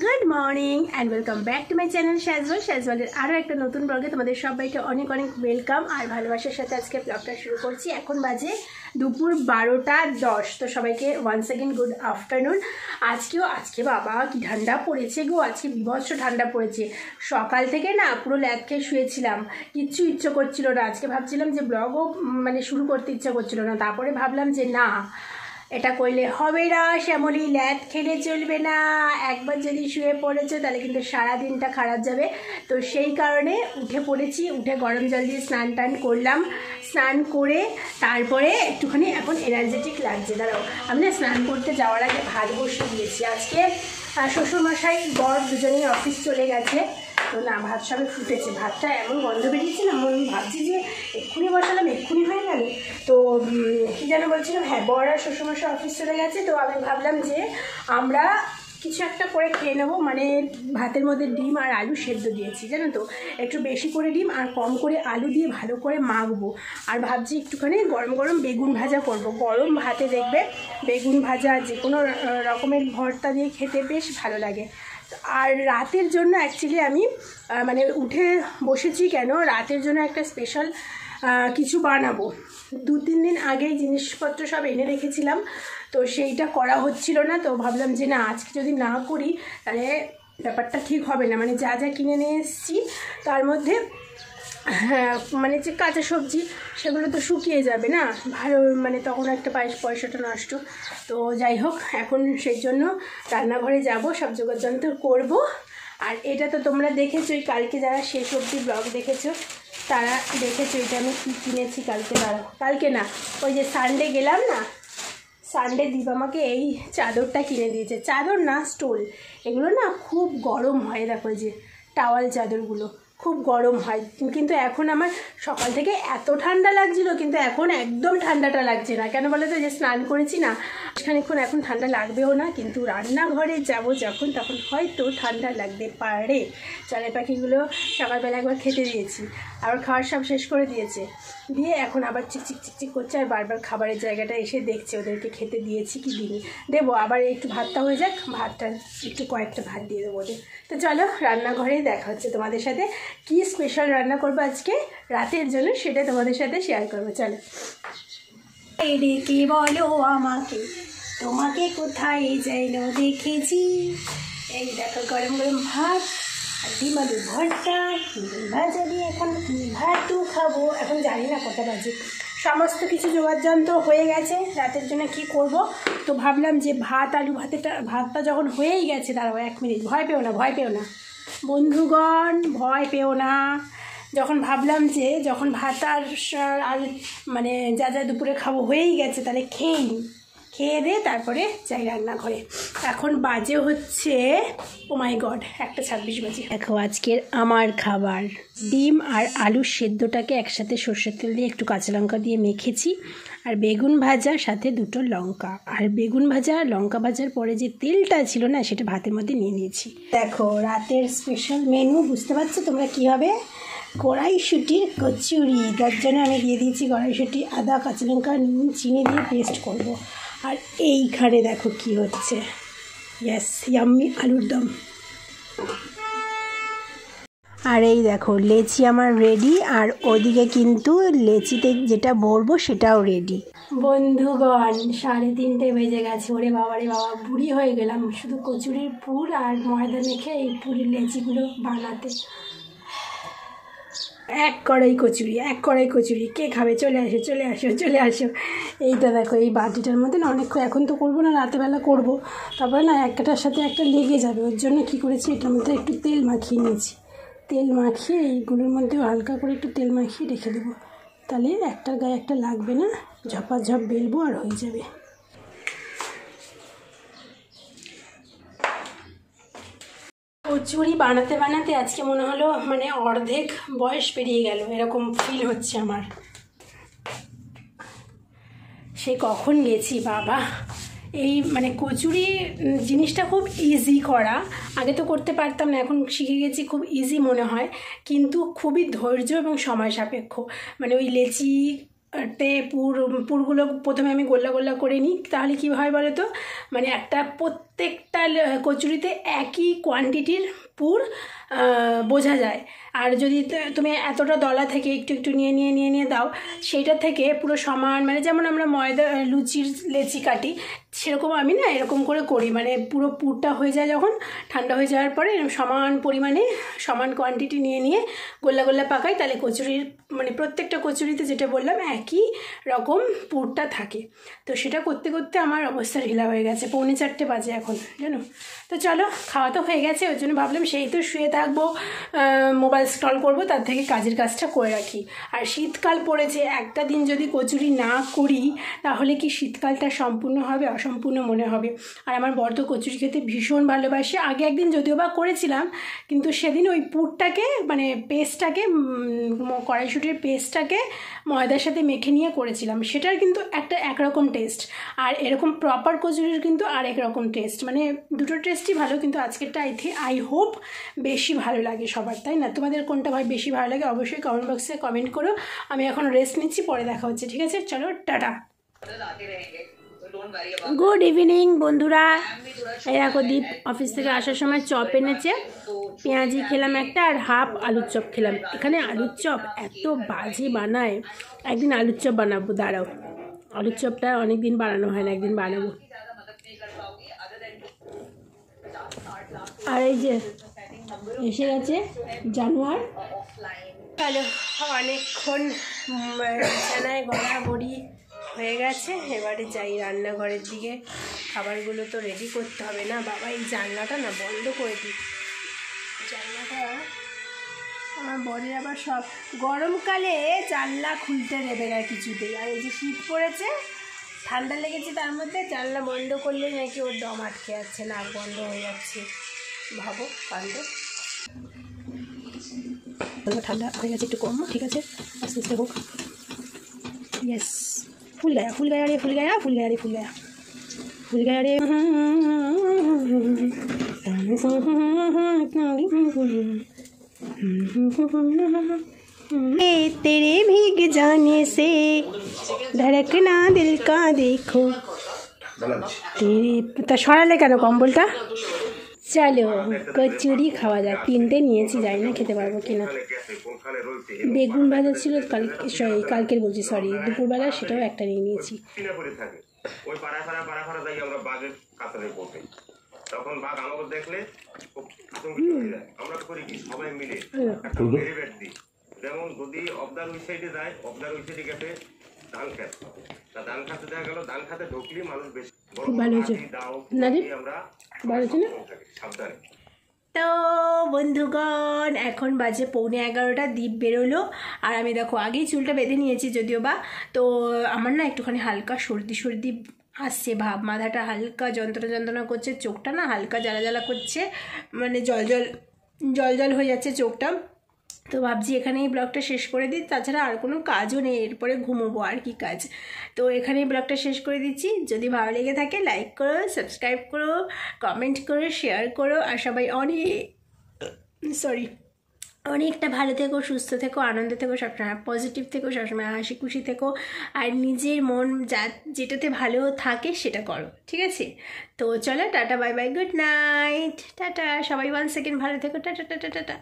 Good morning and welcome back to my channel শ্যাজওয়ালের আরও একটা নতুন ব্লগে তোমাদের সবাইকে অনেক অনেক ওয়েলকাম আর ভালোবাসার সাথে আজকে ব্লগটা শুরু করছি। এখন বাজে দুপুর 12:10। তো সবাইকে ওয়ান্স সেকেন্ড গুড আফটারনুন। আজকে বাবা কি ঠান্ডা পড়েছে গো, আজকে বিভৎস ঠান্ডা পড়েছে। সকাল থেকে না পুরো ল্যাদ খেয়ে শুয়েছিলাম, কিচ্ছু ইচ্ছে করছিল না। আজকে ভাবছিলাম যে ব্লগও শুরু করতে ইচ্ছা করছিল না, তারপরে ভাবলাম যে না, এটা করলে হবে না শ্যামলী, ল্যাদ খেলে চলবে না। একবার যদি শুয়ে পড়েছো তাহলে কিন্তু সারা দিনটা খারাপ যাবে। তো সেই কারণে উঠে পড়েছি, উঠে গরম জল দিয়ে স্নান টান করলাম। স্নান করে তারপরে একটুখানি এখন এনার্জেটিক লাগছে। দাঁড়াও, আমি না স্নান করতে যাওয়ার আগে ভাত বসিয়ে দিয়েছি। আজকে শ্বশুরমশাই বর দুজনেই অফিস চলে গেছে, তো না ভাত সবে ফুটেছে। ভাতটা এমন গন্ধ বেরিয়েছে না, আমি ভাবছি যে এক্ষুনি বসালাম এক্ষুনি হয়ে গেল। তো কী যেন বলছিলাম, হ্যাঁ বর আর শ্বশুরমশাই অফিস চলে গেছে, তো আমি ভাবলাম যে আমরা কিছু একটা করে খেয়ে নেবো। ভাতের মধ্যে ডিম আর আলু সেদ্ধ দিয়েছি, জানো তো, একটু বেশি করে ডিম আর কম করে আলু দিয়ে ভালো করে মাখবো। আর ভাবছি একটুখানি গরম গরম বেগুন ভাজা করব। গরম ভাতে দেখবে বেগুন ভাজা যে কোনো রকমের ভর্তা দিয়ে খেতে বেশ ভালো লাগে। আর রাতের জন্য অ্যাকচুয়ালি আমি উঠে বসেছি কেন, রাতের জন্য একটা স্পেশাল কিছু বানাবো। 2-3 দিন আগেই জিনিসপত্র সব এনে রেখেছিলাম, তো সেইটা করা হচ্ছিল না। তো ভাবলাম যে না, আজকে যদি না করি তাহলে ব্যাপারটা ঠিক হবে না। যা যা কিনে নিয়ে এসেছি তার মধ্যে হ্যাঁ যে কাঁচা সবজি সেগুলো তো শুকিয়ে যাবে না ভালো, তখন একটা পয়সাটা নষ্ট। তো যাই হোক, এখন সেই জন্য রান্নাঘরে যাব, সব যোগাযন্ত্র করব। আর এটা তো তোমরা দেখেছোই, কালকে যারা শেষ অবধি ব্লগ দেখেছো তারা দেখেছো এটা আমি কী কিনেছি কালকে। কালকে না, ওই যে সানডে গেলাম না, সানডে দীপ আমাকে এই চাদরটা কিনে দিয়েছে। চাদর না, স্টোল। এগুলো না খুব গরম হয়, দেখো যে টাওয়াল চাদরগুলো খুব গরম হয়। কিন্তু এখন আমার সকাল থেকে এত ঠান্ডা লাগছিল, কিন্তু এখন একদম ঠান্ডাটা লাগছে না। কেন বলো তো, যে স্নান করেছি না, খানিকক্ষণ এখন ঠান্ডা লাগবেও না, কিন্তু রান্নাঘরে যাব যখন তখন হয়তো ঠান্ডা লাগতে পারে। চড়াই পাখিগুলো সকালবেলা একবার খেতে দিয়েছি, আবার খাওয়ার সব শেষ করে দিয়েছে, দিয়ে এখন আবার চিকচিক চিকচিক করছে আর বারবার খাবারের জায়গাটা এসে দেখছে ওদেরকে খেতে দিয়েছি কি দিইনি। দেবো আবার একটু ভাতটা হয়ে যাক, ভাতটা একটু কয়েকটা ভাত দিয়ে দেবো ওদের। তো চলো রান্নাঘরে দেখা হচ্ছে তোমাদের সাথে। কি স্পেশাল রান্না করবো আজকে রাতের জন্য সেটা তোমাদের সাথে শেয়ার করবো। চলো। ডেকে বলো আমাকে, তোমাকে কোথায় যেন দেখেছি। এই দেখো গরম গরম ভাত আর ডিম আলু ভর্তা, বেগুন ভাজা দিয়ে এখন ভাতও খাবো। এখন জানি না কটা বাজে, সমস্ত কিছু যোগাযন্ত্র হয়ে গেছে রাতের জন্য কি করব। তো ভাবলাম যে ভাতটা যখন হয়েই গেছে, দাঁড়াও 1 মিনিট, ভয় পেও না বন্ধুগণ, ভয় পেও না। যখন ভাবলাম যে যখন ভাত আর যা যা দুপুরে খাবো হয়েই গেছে, তাহলে খেয়ে দিয়ে তারপরে যাই রান্নাঘরে। এখন বাজে হচ্ছে ও মাই গড 1:26 বাজে। দেখো আজকের আমার খাবার, ডিম আর আলুর সেদ্ধটাকে একসাথে সর্ষের তেল দিয়ে একটু কাঁচা লঙ্কা দিয়ে মেখেছি, আর বেগুন ভাজা সাথে 2টো লঙ্কা। আর বেগুন ভাজা লঙ্কা ভাজার পরে যে তেলটা ছিল না, সেটা ভাতের মধ্যে নিয়ে নিয়েছি। দেখো রাতের স্পেশাল মেনু, বুঝতে পারছো তোমরা কী হবে? কড়াইশুঁটির কচুরি। তার জন্য আমি দিয়ে দিয়েছি কড়াইশুঁটি, আদা, কাঁচা লঙ্কা, নুন, চিনি দিয়ে পেস্ট করব। আর এইখানে দেখো কি হচ্ছে, ইয়েস ইয়াম্মি আলুর দম। আর এই দেখো লেচি আমার রেডি, আর ওদিকে কিন্তু লেচিতে যেটা ভরবো সেটাও রেডি। বন্ধুগণ 3:30 বেজে গেছে। ওরে বাবা রে বাবা, বুড়ি হয়ে গেলাম শুধু কচুরির পুর আর ময়দা মেখে এই পুরের লেচিগুলো বানাতে। এক কড়াই কচুরি কে খাবে? চলে আসো। এইটা দেখো, এই বাটিটার মধ্যে না অনেকক্ষণ, এখন তো করবো না, রাতেবেলা করবো, তারপরে না একটার সাথে একটা লেগে যাবে। ওর জন্য কী করেছি, এটার মধ্যে একটু তেল মাখিয়ে নিয়েছি। তেল মাখিয়ে এইগুলোর মধ্যেও হালকা করে একটু তেল মাখিয়ে রেখে দেবো, তাহলে একটার গায়ে একটা লাগবে না, ঝপাঝপ বেলবো আর হয়ে যাবে। কচুরি বানাতে আজকে মনে হলো অর্ধেক বয়স পেরিয়ে গেল, এরকম ফিল হচ্ছে আমার। সে কখন গেছি বাবা। এই কচুরি জিনিসটা খুব ইজি করা, আগে তো করতে পারতাম না, এখন শিখে গেছি, খুব ইজি মনে হয়, কিন্তু খুবই ধৈর্য এবং সময় সাপেক্ষ। ওই লেচিতে পুরগুলো প্রথমে আমি গোল্লা করে নিই, তাহলে কী হয় বলো তো, প্রত্যেকটা শীতকাল কচুরিতে একই কোয়ান্টিটির পুর বোঝা যায়। আর যদি তুমি এতটা দলা থেকে একটু একটু নিয়ে দাও, সেইটার থেকে পুরো সমান, মানে যেমন আমরা ময়দা লুচির লেচি কাটি সেরকম আমি না এরকম করে করি, মানে পুরো পুরটা হয়ে যায় যখন ঠান্ডা হয়ে যাওয়ার পরে সমান পরিমাণে সমান কোয়ান্টিটি নিয়ে গোল্লা গোল্লা পাকাই, তাহলে কচুরির মানে প্রত্যেকটা কচুরিতে যেটা বললাম একই রকম পুরটা থাকে। তো সেটা করতে করতে আমার অবস্থা ঢিলা হয়ে গেছে, 3:45 বাজে এখন জানো। তো চলো খাওয়া তো হয়ে গেছে, ওই জন্য ভাবলাম সেই তো শুয়ে থাকবো, মোবাইল স্ক্রল করবো, তার থেকে কাজের কাজটা করে রাখি। আর শীতকাল পড়েছে, একটা দিন যদি কচুরি না করি তাহলে কি শীতকালটা সম্পূর্ণ হবে? অসম্পূর্ণ মনে হবে। আর আমার বর তো কচুরি খেতে ভীষণ ভালোবাসে। আগে একদিন যদিও বা করেছিলাম, কিন্তু সেদিন ওই পুরটাকে মানে পেস্টটাকে, কড়াইশুঁটির পেস্টটাকে ময়দার সাথে মেখে নিয়ে করেছিলাম, সেটার কিন্তু একটা একরকম টেস্ট, আর এরকম প্রপার কচুরির কিন্তু আরেক রকম টেস্ট, মানে দুটো টেস্টই ভালো। কিন্তু আজকেরটা আই হোপ বেশি ভালো লাগে সবার, তাই না? তোমাদের কোনটা ভাই বেশি ভালো লাগে অবশ্যই কমেন্ট বক্সে কমেন্ট করো। আমি এখন রেস্ট নিচ্ছি, পরে দেখা হচ্ছে, ঠিক আছে? চলো টাটা। গুড ইভিনিং বন্ধুরা। এই দেখো দীপ অফিস থেকে আসার সময় চপ এনেছে, পেঁয়াজি খেলাম একটা, আর হাফ আলুর চপ খেলাম। এখানে আলুর চপ এত বাজে বানায়, একদিন আলুর চপ বানাবো, দাঁড়াও। আলুর চপটা অনেক দিন বানানো হয় না, একদিন বানাবো। আর এই যে এসে গেছে জানোয়ার। হ্যালো, অনেকক্ষণ ছানায় গড়াগড়ি হয়ে গেছে, এবারে যাই রান্নাঘরের দিকে। খাবারগুলো তো রেডি করতে হবে না বাবা। এই জানলাটা না বন্ধ করে দিই, জানলাটা আমার বরের আবার সব গরমকালে জানলা খুলতে দেবে না কিছুতেই। আর এই যে শীত পড়েছে, ঠান্ডা লেগেছে, তার মধ্যে জানলা বন্ধ করলে নাকি ওর দম আটকে যাচ্ছে, নাক বন্ধ হয়ে যাচ্ছে। ভাবো কাণ্ড। ঠান্ডা হয়ে গেছে, একটু কম, ঠিক আছে, আস্তে আস্তে হোক। ইয়েস, ফুল গায়া রে, ফুল গায়া রে, ফুল গায়া রে। तेरे भीग जाने से धड़कना दिल का देखो तेरे। তা সরালে কেন কম্বলটা? চলো কচুরি খাওয়া যাক। 3টে নিয়েছি, যাই না খেতে পারবো কিনা। বেগুন ভাজা ছিল কালকের বলছি, সরি, দুপুরবেলা, সেটাও একটা নিয়ে নিয়েছি। তখন বাঘ আমাকে দেখলে আমরা করি কি সবাই মিলে একটা বেরিবেট দিই। যেমন যদি অবদার ওই সাইডে যায়, অবদার ওই সাইডে গেছে ধান খেত, তা ধান খাতে দেখা গেল ধান খাতে ঢুকলি মানুষ বেশি। ভালো হয়েছে না রে, ভালো হয়েছে না? সাবধানে। তো বন্ধুগণ, এখন বাজে 11:15, দ্বীপ বেরোলো, আর আমি দেখো আগেই চুলটা বেঁধে নিয়েছি যদিও বা। তো আমার না একটুখানি হালকা সর্দি আসছে ভাব, মাথাটা হালকা যন্ত্রণা করছে, চোখটা না হালকা জ্বালা করছে, মানে জল হয়ে যাচ্ছে চোখটা। তো ভাবছি এখানেই ব্লগটা শেষ করে দিই, তাছাড়া আর কোনো কাজও নেই, এরপরে ঘুমোবো, আর কি কাজ। তো এখানেই ব্লগটা শেষ করে দিচ্ছি। যদি ভালো লেগে থাকে লাইক করো, সাবস্ক্রাইব করো, কমেন্ট করো, শেয়ার করো, আর সবাই অনেকটা ভালো থেকো, সুস্থ থেকো, আনন্দ থেকো, সবসময় পজিটিভ থেকো, সবসময় হাসি খুশি থেকো, আর নিজের মন যেটাতে ভালো থাকে সেটা করো, ঠিক আছে? তো চলো tata, bye bye, good night, tata সবাই। 1 সেকেন্ড ভালো থেকো, টাটা টাটা টাটা।